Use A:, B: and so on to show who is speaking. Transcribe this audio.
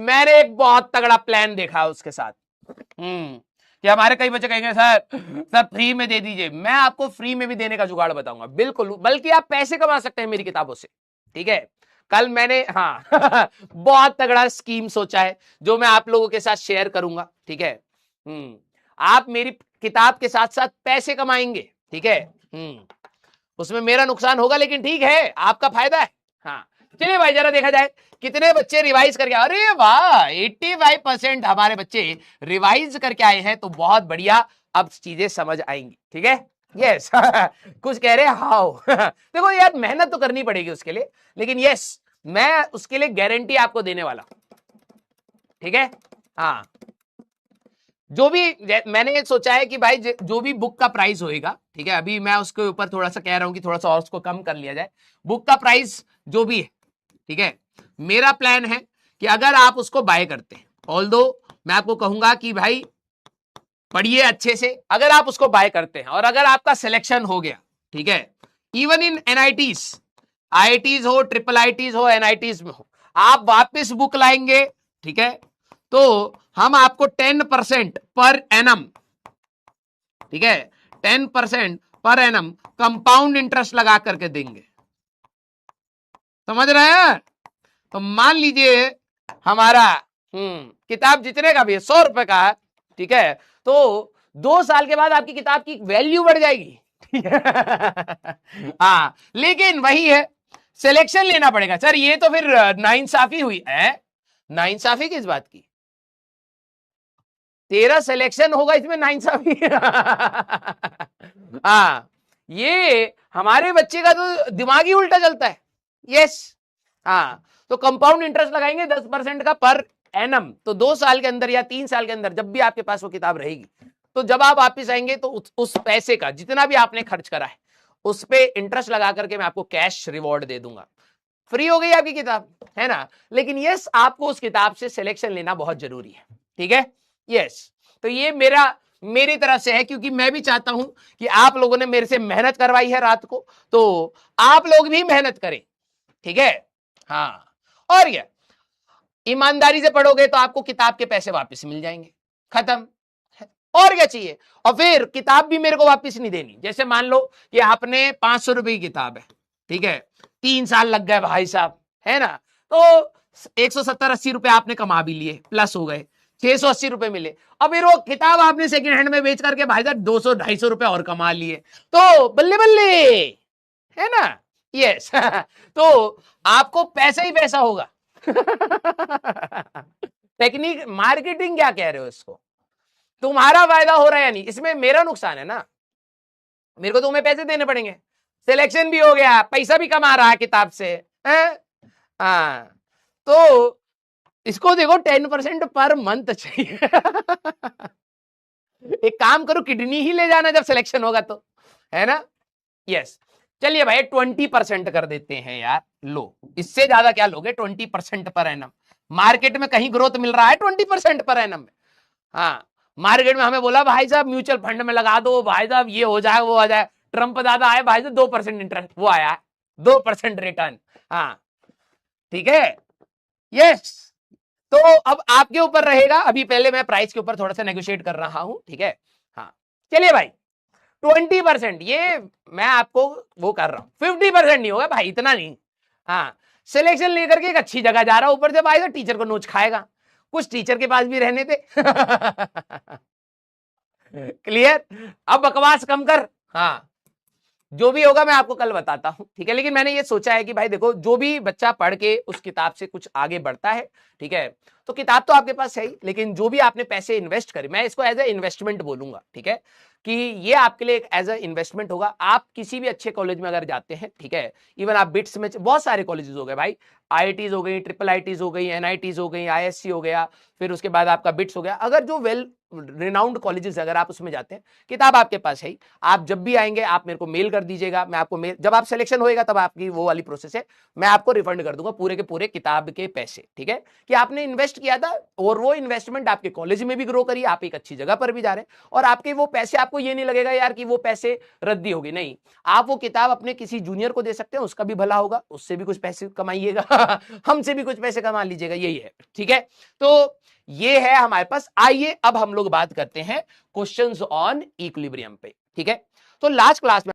A: मैंने एक बहुत तगड़ा प्लान देखा उसके साथ। कि हमारे कई बच्चे कहेंगे सर सर फ्री में दे दीजिए, मैं आपको फ्री में भी देने का जुगाड़ बताऊंगा, बिल्कुल, बल्कि आप पैसे कमा सकते हैं मेरी किताबों से, ठीक है। कल मैंने बहुत तगड़ा स्कीम सोचा है जो मैं आप लोगों के साथ शेयर करूंगा, ठीक है। आप मेरी किताब के साथ साथ पैसे कमाएंगे, ठीक है। उसमें मेरा नुकसान होगा लेकिन ठीक है, आपका फायदा है। हाँ चलिए भाई जरा देखा जाए कितने बच्चे रिवाइज करके, अरे वाह 85% हमारे बच्चे रिवाइज करके आए हैं, तो बहुत बढ़िया, अब चीजें समझ आएंगी, ठीक है। यस कुछ कह रहे हैं हाउ देखो यार मेहनत तो करनी पड़ेगी उसके लिए, लेकिन यस मैं उसके लिए गारंटी आपको देने वाला, ठीक है। हाँ जो भी मैंने सोचा है कि भाई जो भी बुक का प्राइस होएगा, ठीक है, अभी मैं उसके ऊपर थोड़ा सा कह रहा हूं कि थोड़ा सा और उसको कम कर लिया जाए, बुक का प्राइस जो भी है, ठीक है। मेरा प्लान है कि अगर आप उसको बाय करते हैं, ऑल्दो मैं आपको कहूंगा कि भाई पढ़िए अच्छे से, अगर आप उसको बाय करते हैं और अगर आपका सिलेक्शन हो गया, ठीक है, इवन इन एनआईटीज, आईआईटीज हो, ट्रिपल आईटीज हो, एनआईटीज में हो, आप वापस बुक लाएंगे, ठीक है, तो हम आपको 10% पर एनम, ठीक है, 10% पर एनम कंपाउंड इंटरेस्ट लगा करके देंगे, समझ रहे हैं। तो मान लीजिए हमारा किताब जितने का भी है 100 रुपए का है, ठीक है, तो 2 साल के बाद आपकी किताब की वैल्यू बढ़ जाएगी, ठीक है हाँ लेकिन वही है, सिलेक्शन लेना पड़ेगा। सर ये तो फिर नाइंसाफी हुई है। नाइंसाफी किस बात की? तेरा सिलेक्शन होगा इसमें नाइंसाफी हाँ ये हमारे बच्चे का तो दिमाग ही उल्टा चलता है। यस हाँ तो कंपाउंड इंटरेस्ट लगाएंगे 10% का पर एनम, तो 2 साल के अंदर या 3 साल के अंदर जब भी आपके पास वो किताब रहेगी, तो जब आप वापिस आएंगे तो उस पैसे का जितना भी आपने खर्च करा है उस पे इंटरेस्ट लगा करके मैं आपको कैश रिवॉर्ड दे दूंगा। फ्री हो गई आपकी किताब, है ना। लेकिन यस आपको उस किताब से सिलेक्शन लेना बहुत जरूरी है, ठीक है। यस तो ये मेरी तरफ से है, क्योंकि मैं भी चाहता हूं कि आप लोगों ने मेरे से मेहनत करवाई है रात को, तो आप लोग भी मेहनत करें, ठीक है। हाँ और क्या, ईमानदारी से पढ़ोगे तो आपको किताब के पैसे वापस मिल जाएंगे, खत्म, और क्या चाहिए। और फिर किताब भी मेरे को वापस नहीं देनी। जैसे मान लो कि आपने 500 रुपए की किताब है, ठीक है, 3 साल लग गए भाई साहब, है ना, तो 170-80 रुपए आपने कमा भी लिए, प्लस हो गए 680 रुपए मिले। अब फिर वो किताब आपने सेकंड हैंड में बेच करके भाई साहब 200-250 रुपए और कमा लिए, तो बल्ले बल्ले, है ना। यस तो आपको पैसा ही पैसा होगा टेक्निक मार्केटिंग क्या कह रहे हो इसको, तुम्हारा फायदा हो रहा है या नहीं, इसमें मेरा नुकसान है ना, मेरे को तुम्हें पैसे देने पड़ेंगे। सिलेक्शन भी हो गया, पैसा भी कमा रहा है किताब से, हाँ तो इसको देखो 10% पर मंथ चाहिए एक काम करो किडनी ही ले जाना जब सिलेक्शन होगा तो, है ना। यस चलिए भाई 20% कर देते हैं यार, लो इससे ज्यादा क्या लोगे, 20% पर एनम। मार्केट में कहीं ग्रोथ मिल रहा है 20% पर एनम में? हाँ मार्केट में हमें बोला भाई साहब म्यूचुअल फंड में लगा दो, भाई साहब ये हो जाए वो हो जाए, ट्रंप दादा आए भाई साहब 2% इंटरेस्ट, वो आया 2% रिटर्न, हाँ ठीक है। यस तो अब आपके ऊपर रहेगा, अभी पहले मैं प्राइस के ऊपर थोड़ा सा नेगोशिएट कर रहा हूं, ठीक है। हाँ चलिए भाई 20% ये मैं आपको वो कर रहा हूं, 50% नहीं होगा भाई, इतना नहीं। हाँ सिलेक्शन लेकर के एक अच्छी जगह जा रहा हूं, ऊपर जब आएगा टीचर को नोच खाएगा, कुछ टीचर के पास भी रहने थे क्लियर, अब बकवास कम कर। हाँ जो भी होगा मैं आपको कल बताता हूं, ठीक है। लेकिन मैंने ये सोचा है कि भाई देखो जो भी बच्चा पढ़ के उस किताब से कुछ आगे बढ़ता है, ठीक है, तो किताब तो आपके पास है ही, लेकिन जो भी आपने पैसे इन्वेस्ट करे, मैं इसको एज ए इन्वेस्टमेंट बोलूंगा, ठीक है, कि ये आपके लिए एक एज ए इन्वेस्टमेंट होगा। आप किसी भी अच्छे कॉलेज में अगर जाते हैं, ठीक है, इवन आप बिट्स में, बहुत सारे कॉलेजेस हो गए भाई, आईआईटीज हो गई, ट्रिपल आईटीज हो गई, एनआईटीज हो गई, आईएससी हो गया, फिर उसके बाद आपका बिट्स हो गया, अगर जो वेल रिनाउंड कॉलेजेस अगर आप उसमें जाते हैं, किताब आपके पास है ही, आप जब भी आएंगे आप मेरे को मेल कर दीजिएगा, मैं आपको मेल, जब आप सिलेक्शन होएगा तब आपकी वो वाली प्रोसेस है, मैं आपको रिफंड कर दूंगा पूरे के पूरे किताब के पैसे, ठीक है, कि आपने इन्वेस्ट किया था और वो इन्वेस्टमेंट आपके कॉलेज में भी ग्रो करी, आप एक अच्छी जगह पर भी जा रहे हैं और आपके वो पैसे आपको आपको ये नहीं लगेगा यार कि वो पैसे रद्दी हो गए, नहीं, आप वो किताब अपने किसी जूनियर को दे सकते हैं, उसका भी भला होगा, उससे भी कुछ पैसे कमाइएगा हमसे भी कुछ पैसे कमा लीजिएगा, यही है, ठीक है। तो ये है हमारे पास। आइए अब हम लोग बात करते हैं क्वेश्चंस ऑन इक्विलिब्रियम पे, ठीक है। तो लास्ट क्लास में